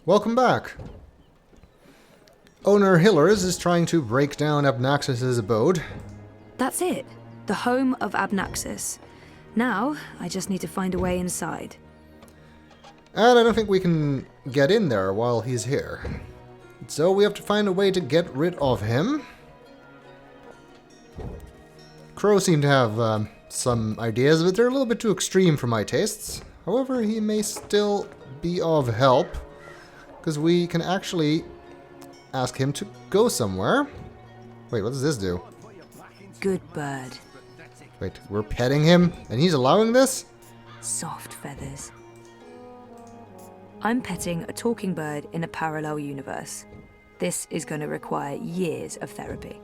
welcome back. Onor Hillers is trying to break down Abnaxis' abode. That's it. The home of Abnaxis. Now, I just need to find a way inside. And I don't think we can get in there while he's here. So we have to find a way to get rid of him. Crow seemed to have some ideas, but they're a little bit too extreme for my tastes. However, he may still be of help, because we can actually ask him to go somewhere. Wait, what does this do? Good bird. Wait, we're petting him, and he's allowing this? Soft feathers. I'm petting a talking bird in a parallel universe. This is going to require years of therapy.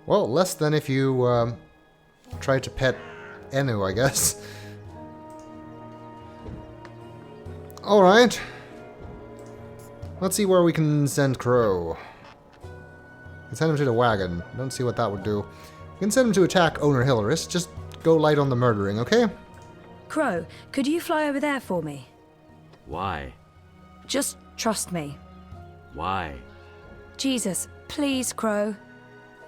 Well, less than if you try to pet Enu, I guess. Alright. Let's see where we can send Crow. Let's send him to the wagon. Don't see what that would do. We can send him to attack Onor Hilleris. Just go light on the murdering, okay? Crow, could you fly over there for me? Why? Just trust me. Why? Jesus, please, Crow.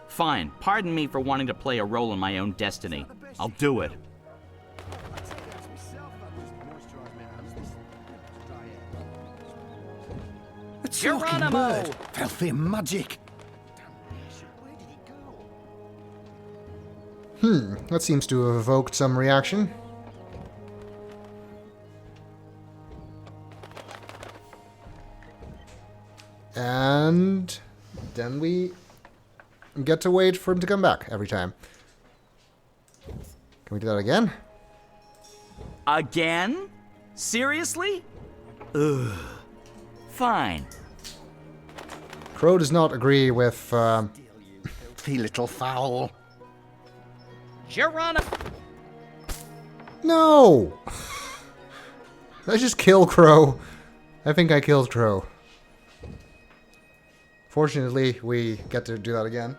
Fine. Pardon me for wanting to play a role in my own destiny. I'll do it. A talking bird! Filthy magic! That seems to have evoked some reaction. And then we get to wait for him to come back every time. Can we do that again? Again? Seriously? Ugh. Fine. Crow does not agree with, Filthy little fowl. Geronimo! No! Let's just kill Crow. I think I killed Crow. Fortunately, we get to do that again.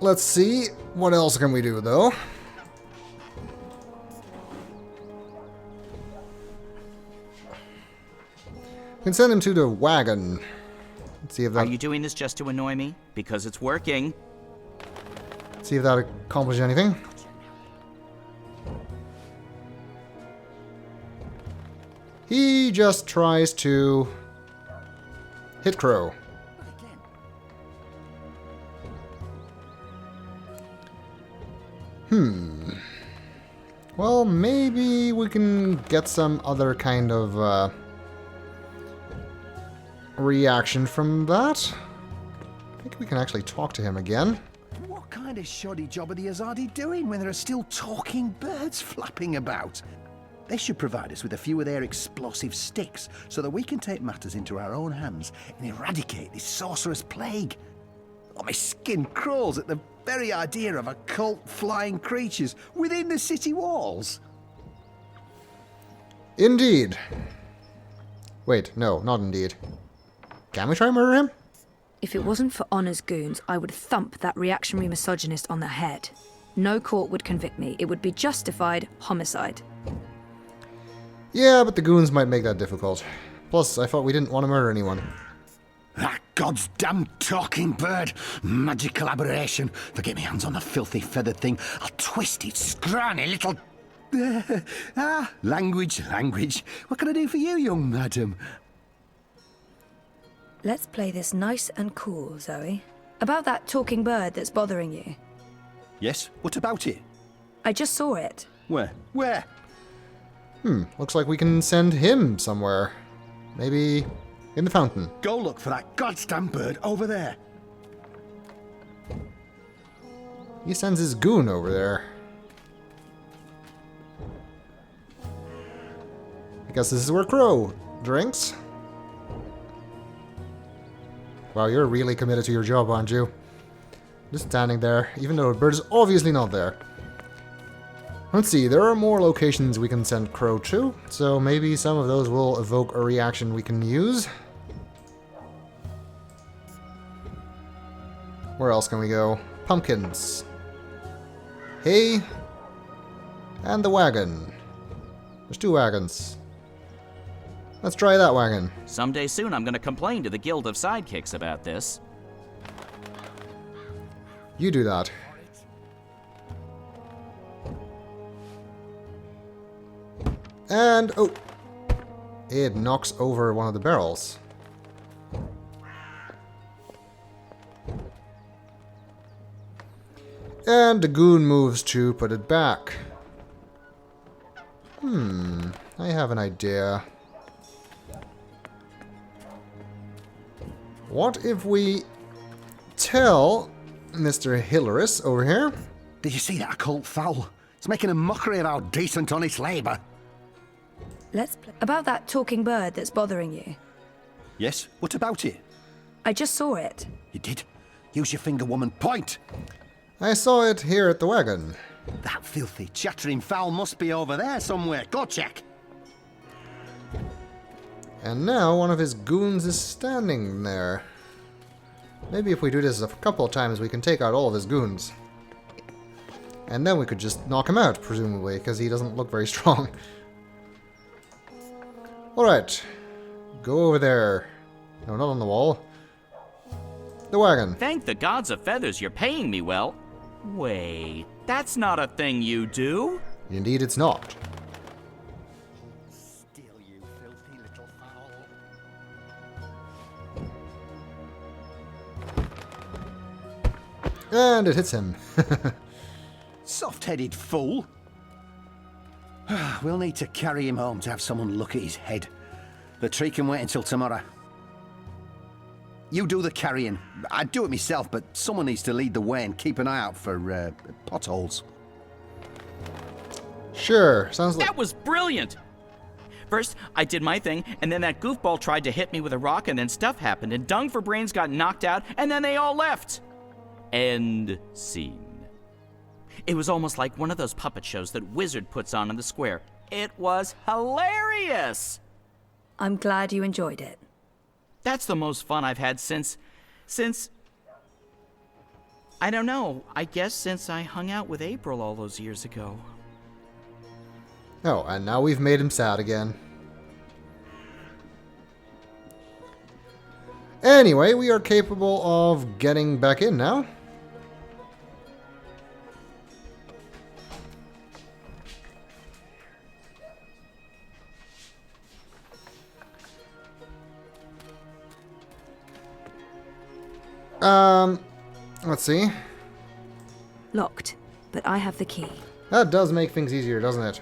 Let's see. What else can we do, though? We can send him to the wagon. Let's see if that... Are you doing this just to annoy me? Because it's working. See if that accomplishes anything. He just tries to hit Crow. Well, maybe we can get some other kind of reaction from that. I think we can actually talk to him again. What kind of shoddy job are the Azadi doing when there are still talking birds flapping about? They should provide us with a few of their explosive sticks so that we can take matters into our own hands and eradicate this sorcerous plague. Oh, my skin crawls at the very idea of occult flying creatures within the city walls. Indeed. Wait, no, not indeed. Can we try and murder him? If it wasn't for Honor's goons, I would thump that reactionary misogynist on the head. No court would convict me. It would be justified homicide. Yeah, but the goons might make that difficult. Plus, I thought we didn't want to murder anyone. That God's damn talking bird! Magical aberration! If I get my hands on the filthy feathered thing, I'll twist its scrawny little... language. What can I do for you, young madam? Let's play this nice and cool, Zoe. About that talking bird that's bothering you. Yes, what about it? I just saw it. Where? Where? Looks like we can send him somewhere. Maybe in the fountain. Go look for that goddamn bird over there. He sends his goon over there. I guess this is where Crow drinks. Wow, you're really committed to your job, aren't you? Just standing there, even though the bird is obviously not there. Let's see, there are more locations we can send Crow to, so maybe some of those will evoke a reaction we can use. Where else can we go? Pumpkins. Hay. And the wagon. There's 2 wagons. Let's try that wagon. Someday soon I'm gonna complain to the Guild of Sidekicks about this. You do that. And, oh, it knocks over one of the barrels. And the goon moves to put it back. I have an idea. What if we tell Mr. Hilaris over here? Did you see that occult fowl? It's making a mockery of our decent, honest labour. About that talking bird that's bothering you. Yes? What about it? I just saw it. You did? Use your finger, woman. Point! I saw it here at the wagon. That filthy, chattering fowl must be over there somewhere. Go check. And now one of his goons is standing there. Maybe if we do this a couple of times, we can take out all of his goons. And then we could just knock him out, presumably, because he doesn't look very strong. Alright. Go over there. No, not on the wall. The wagon. Thank the gods of feathers you're paying me well. Wait, that's not a thing you do. Indeed it's not. Still, you filthy little fowl. And it hits him. Soft-headed fool. We'll need to carry him home to have someone look at his head. The tree can wait until tomorrow. You do the carrying. I'd do it myself, but someone needs to lead the way and keep an eye out for potholes. Sure, sounds like... That was brilliant! First, I did my thing, and then that goofball tried to hit me with a rock, and then stuff happened, and Dung for Brains got knocked out, and then they all left. End scene. It was almost like one of those puppet shows that Wizard puts on in the square. It was hilarious! I'm glad you enjoyed it. That's the most fun I've had since... I don't know, I guess since I hung out with April all those years ago. Oh, and now we've made him sad again. Anyway, we are capable of getting back in now. Let's see. Locked, but I have the key. That does make things easier, doesn't it?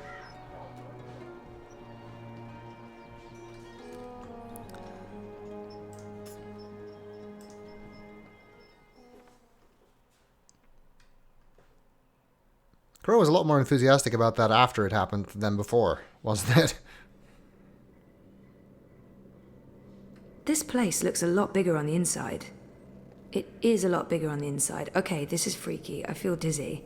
Crow was a lot more enthusiastic about that after it happened than before, wasn't it? This place looks a lot bigger on the inside. It is a lot bigger on the inside. Okay, this is freaky. I feel dizzy.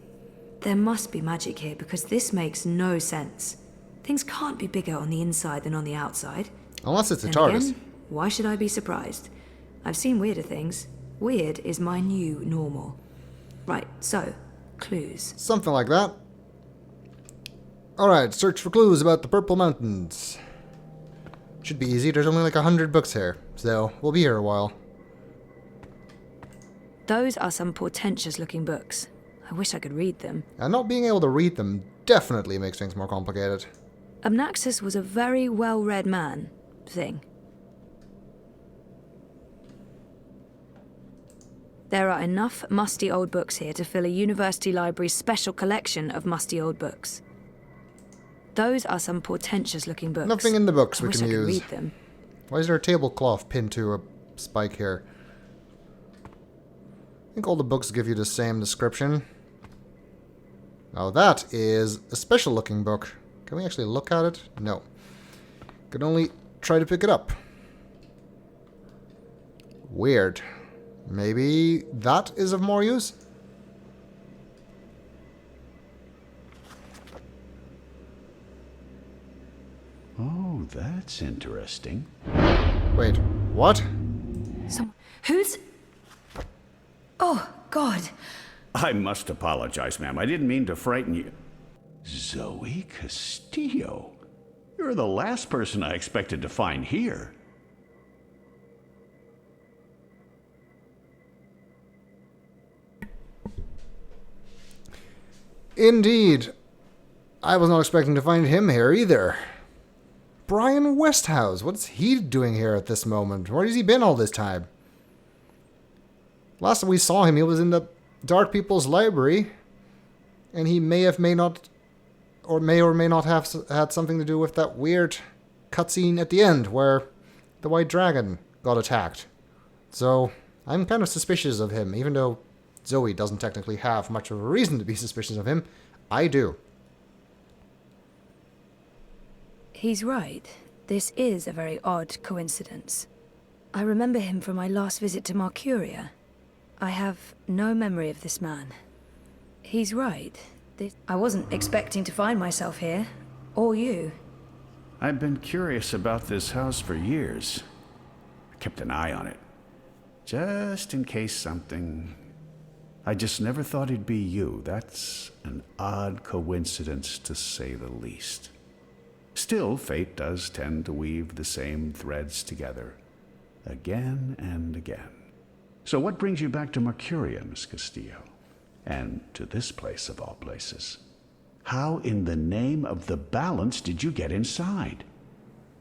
There must be magic here because this makes no sense. Things can't be bigger on the inside than on the outside. Unless it's a Then TARDIS. again, why should I be surprised? I've seen weirder things. Weird is my new normal. Right, so, clues. Something like that. Alright, search for clues about the Purple Mountains. Should be easy, there's only like 100 books here, so we'll be here a while. Those are some portentous looking books. I wish I could read them. And not being able to read them definitely makes things more complicated. Amnaxis was a very well-read man. Thing. There are enough musty old books here to fill a university library's special collection of musty old books. Those are some portentous looking books. Nothing in the books we I wish can I could use. read them. Why is there a tablecloth pinned to a spike here? I think all the books give you the same description. Now that is a special looking book. Can we actually look at it? No. Can only try to pick it up. Weird. Maybe that is of more use? Oh, that's interesting. Wait, what? Who's... Oh, God. I must apologize, ma'am. I didn't mean to frighten you. Zoe Castillo. You're the last person I expected to find here. Indeed. I was not expecting to find him here either. Brian Westhouse, what's he doing here at this moment? Where has he been all this time? Last time we saw him, he was in the Dark People's Library, and he may or may not have had something to do with that weird cutscene at the end where the White Dragon got attacked. So, I'm kind of suspicious of him, even though Zoe doesn't technically have much of a reason to be suspicious of him. I do. He's right. This is a very odd coincidence. I remember him from my last visit to Mercuria. I have no memory of this man. He's right. I wasn't expecting to find myself here. Or you. I've been curious about this house for years. I kept an eye on it. Just in case something... I just never thought it'd be you. That's an odd coincidence, to say the least. Still, fate does tend to weave the same threads together, again and again. So what brings you back to Mercuria, Miss Castillo? And to this place of all places? How in the name of the balance did you get inside?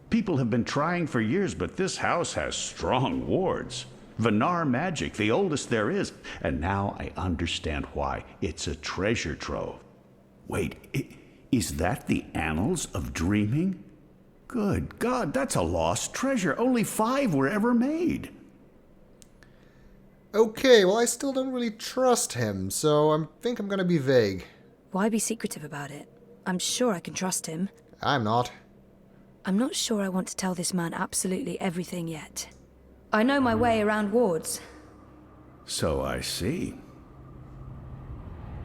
People have been trying for years, but this house has strong wards. Venar magic, the oldest there is. And now I understand why. It's a treasure trove. Wait, is that the Annals of Dreaming? Good God, that's a lost treasure. Only 5 were ever made. Okay, well I still don't really trust him, so I think I'm gonna be vague. Why be secretive about it? I'm sure I can trust him. I'm not. I'm not sure I want to tell this man absolutely everything yet. I know my way around wards. So I see.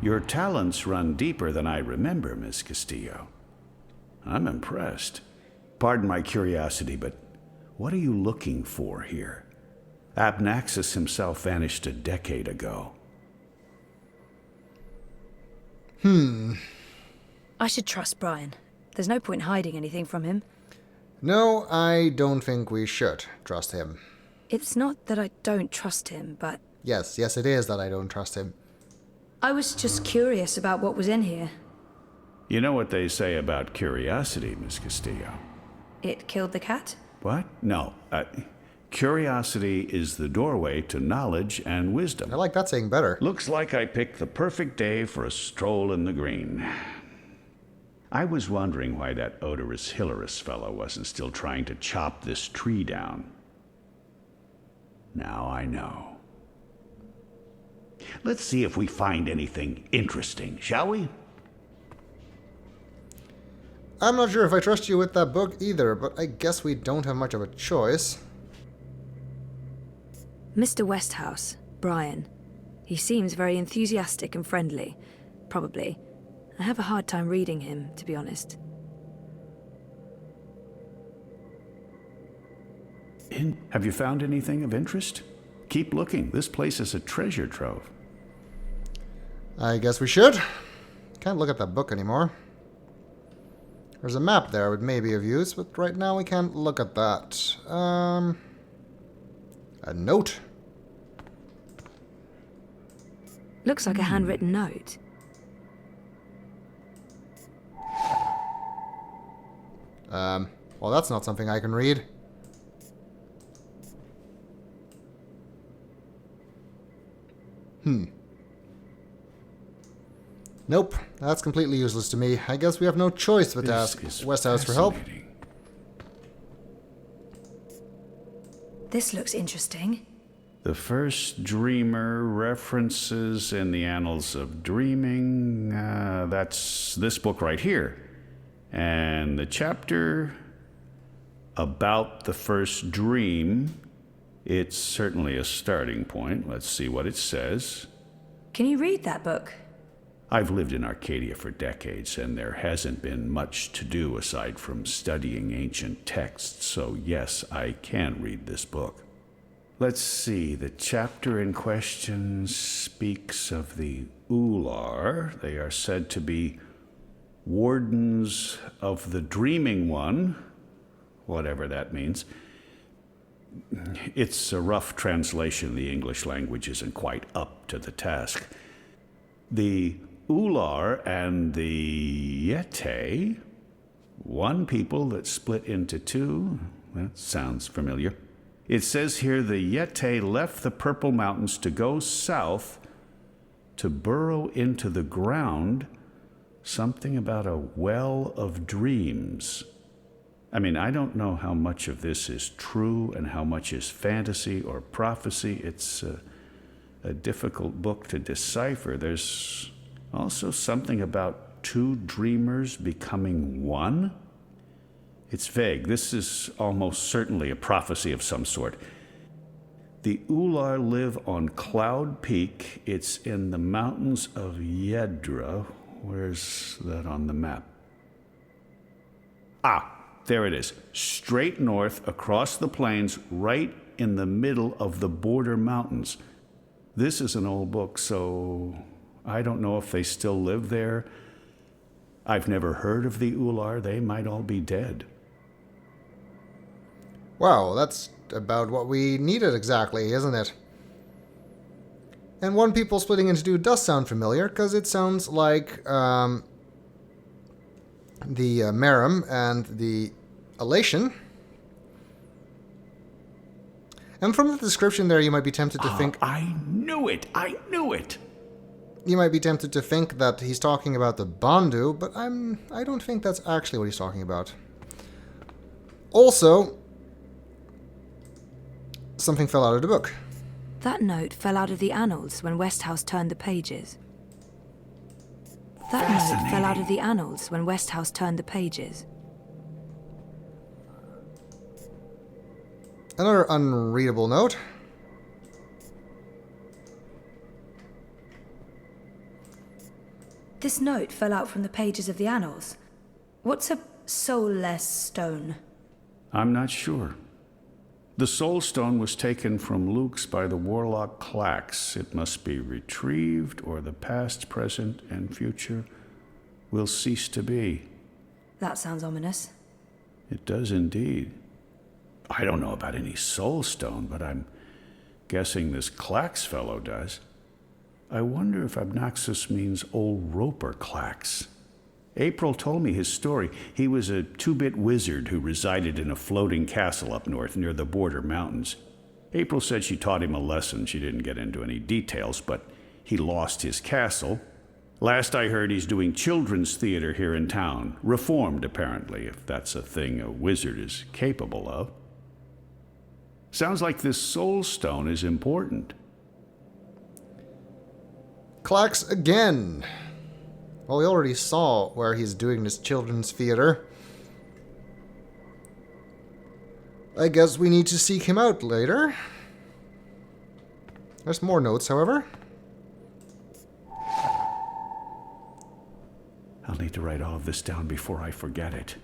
Your talents run deeper than I remember, Miss Castillo. I'm impressed. Pardon my curiosity, but what are you looking for here? Abnaxis himself vanished a decade ago. I should trust Brian. There's no point hiding anything from him. No, I don't think we should trust him. It's not that I don't trust him, but... Yes, it is that I don't trust him. I was just curious about what was in here. You know what they say about curiosity, Miss Castillo? It killed the cat? What? No. Curiosity is the doorway to knowledge and wisdom. I like that saying better. Looks like I picked the perfect day for a stroll in the green. I was wondering why that odorous Hilarious fellow wasn't still trying to chop this tree down. Now I know. Let's see if we find anything interesting, shall we? I'm not sure if I trust you with that book either, but I guess we don't have much of a choice. Mr. Westhouse, Brian. He seems very enthusiastic and friendly. Probably. I have a hard time reading him, to be honest. Have you found anything of interest? Keep looking. This place is a treasure trove. I guess we should. Can't look at that book anymore. There's a map there with maybe of use, but right now we can't look at that. A note? Looks like a handwritten note. Well, that's not something I can read. Nope, that's completely useless to me. I guess we have no choice but to ask Westhouse for help. This looks interesting. The first dreamer references in the Annals of Dreaming. That's this book right here. And the chapter about the first dream, it's certainly a starting point. Let's see what it says. Can you read that book? I've lived in Arcadia for decades, and there hasn't been much to do aside from studying ancient texts, so yes, I can read this book. let's see. The chapter in question speaks of the Ular. They are said to be wardens of the Dreaming One, whatever that means. It's a rough translation. The English language isn't quite up to the task. The Ular and the Yete, one people that split into two. That sounds familiar. It says here the Yete left the Purple Mountains to go south to burrow into the ground. Something about a well of dreams. I mean, I don't know how much of this is true and how much is fantasy or prophecy. It's a difficult book to decipher. There's also something about two dreamers becoming one. It's vague. This is almost certainly a prophecy of some sort. The Ular live on Cloud Peak. It's in the mountains of Yedra. Where's that on the map? Ah, there it is. Straight north across the plains, right in the middle of the border mountains. This is an old book, so I don't know if they still live there. I've never heard of the Ular. They might all be dead. Wow, that's about what we needed exactly, isn't it? And one people splitting into two does sound familiar, because it sounds like the Merim and the Elation. And from the description there, you might be tempted to think... I knew it! I knew it! You might be tempted to think that he's talking about the Bandu, but I don't think that's actually what he's talking about. Also, something fell out of the book. That note fell out of the annals when Westhouse turned the pages. That note fell out of the annals when Westhouse turned the pages. Another unreadable note. This note fell out from the pages of the annals. What's a soulless stone? I'm not sure. The Soul Stone was taken from Luke's by the warlock Clax. It must be retrieved, or the past, present, and future will cease to be. That sounds ominous. It does indeed. I don't know about any Soul Stone, but I'm guessing this Clax fellow does. I wonder if Abnaxus means old Roper Clax. April told me his story. He was a two-bit wizard who resided in a floating castle up north near the border mountains. April said she taught him a lesson. She didn't get into any details, but he lost his castle. Last I heard, he's doing children's theater here in town. Reformed, apparently, if that's a thing a wizard is capable of. Sounds like this Soul Stone is important. Clax again. Well, we already saw where he's doing this children's theater. I guess we need to seek him out later. There's more notes, however. I'll need to write all of this down before I forget it.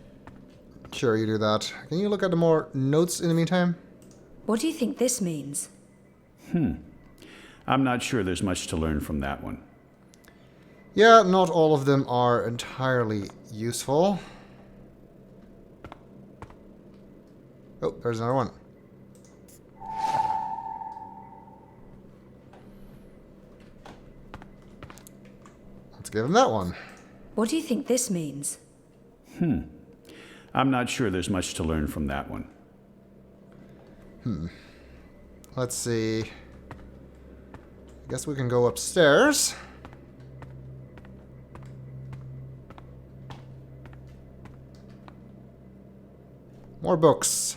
Sure, you do that. Can you look at the more notes in the meantime? What do you think this means? I'm not sure there's much to learn from that one. Yeah, not all of them are entirely useful. Oh, there's another one. Let's give him that one. What do you think this means? I'm not sure there's much to learn from that one. Let's see. I guess we can go upstairs. More books.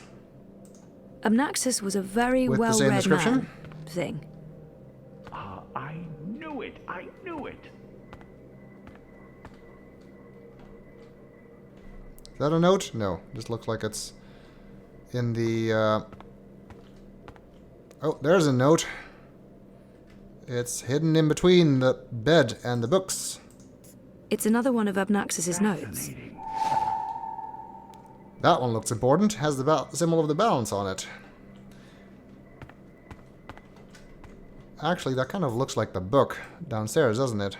Abnaxus was a very With the same well-read description? man. Thing. I knew it! I knew it! Is that a note? No. Just looks like it's in the... Oh, there's a note. It's hidden in between the bed and the books. It's another one of Abnaxus's notes. That one looks important. Has the symbol of the balance on it. Actually, that kind of looks like the book downstairs, doesn't it?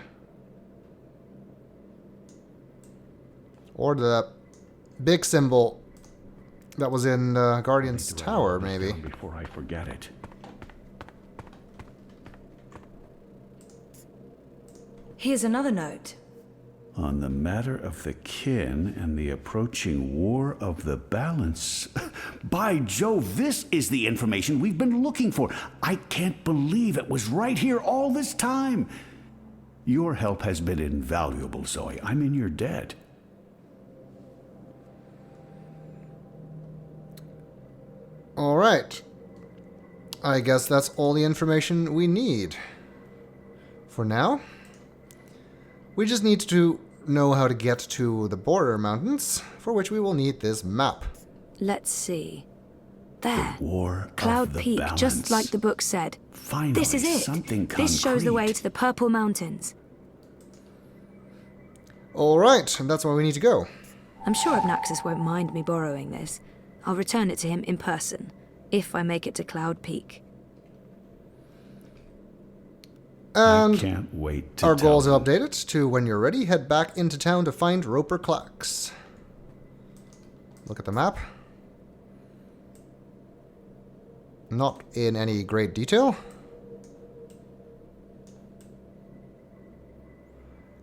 Or the big symbol that was in Guardian's Tower, maybe. Before I forget it. Here's another note. On the matter of the kin and the approaching war of the balance. By Jove, this is the information we've been looking for. I can't believe it was right here all this time. Your help has been invaluable, Zoe. I'm in your debt. Alright. I guess that's all the information we need. For now. We just need to know how to get to the border mountains, for which we will need this map. Let's see. There. The war Cloud of the Peak, balance. just like the book said. Finally, This is it. something This shows the way concrete. to the Purple Mountains. Alright, that's where we need to go. I'm sure Abnaxis won't mind me borrowing this. I'll return it to him in person, if I make it to Cloud Peak. I And can't wait to our tell goals them. have updated to when you're ready, head back into town to find Roper Clacks. Look at the map. Not in any great detail.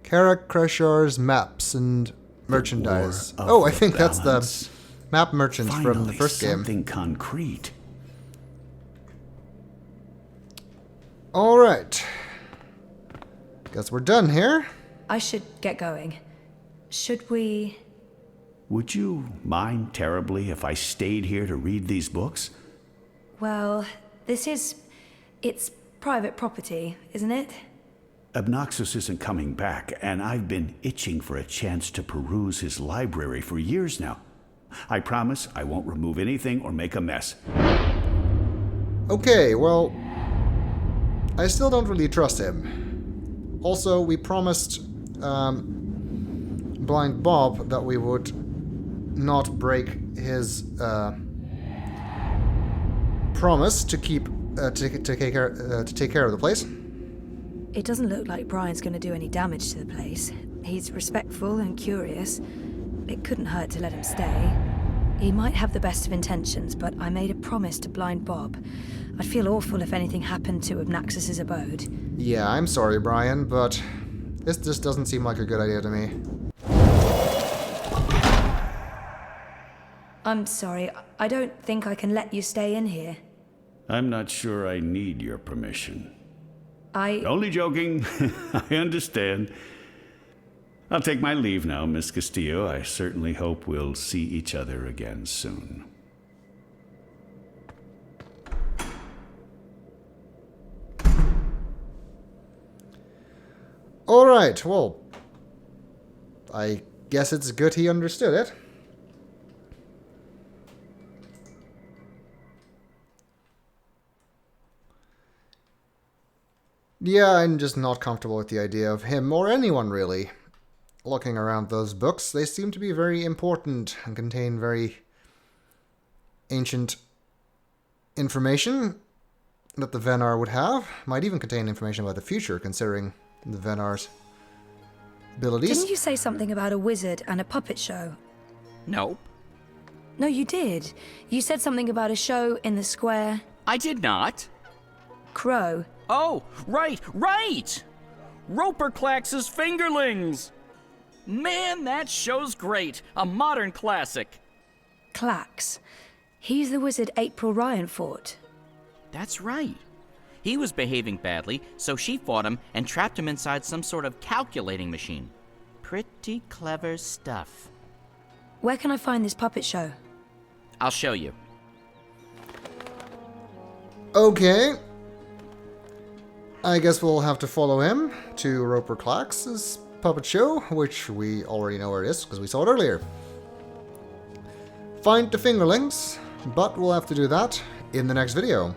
Karak Kreshar's maps and merchandise. War of Oh, I the think that's the balance. map merchants from the Finally, first game. something concrete. Alright. Guess we're done here. I should get going. Should we... Would you mind terribly if I stayed here to read these books? Well, it's private property, isn't it? Abnaxis isn't coming back, and I've been itching for a chance to peruse his library for years now. I promise I won't remove anything or make a mess. Okay, well, I still don't really trust him. Also, we promised Blind Bob that we would not break his promise to keep to take care of the place. It doesn't look like Brian's going to do any damage to the place. He's respectful and curious. It couldn't hurt to let him stay. He might have the best of intentions, but I made a promise to Blind Bob. I'd feel awful if anything happened to Abnaxis' abode. Yeah, I'm sorry, Brian, but this just doesn't seem like a good idea to me. I'm sorry, I don't think I can let you stay in here. I'm not sure I need your permission. I... Only joking. I understand. I'll take my leave now, Miss Castillo. I certainly hope we'll see each other again soon. Alright, well, I guess it's good he understood it. Yeah, I'm just not comfortable with the idea of him, or anyone really, looking around those books. They seem to be very important and contain very ancient information that the Venar would have. Might even contain information about the future, considering the Venar's abilities. Didn't you say something about a wizard and a puppet show? Nope. No, you did. You said something about a show in the square. I did not. Crow. Oh, right! Roper Clax's Fingerlings! Man, that show's great. A modern classic. Clax. He's the wizard April Ryan fought. That's right. He was behaving badly, so she fought him and trapped him inside some sort of calculating machine. Pretty clever stuff. Where can I find this puppet show? I'll show you. Okay. I guess we'll have to follow him to Roper Clax's puppet show, which we already know where it is because we saw it earlier. Find the Fingerlings, but we'll have to do that in the next video.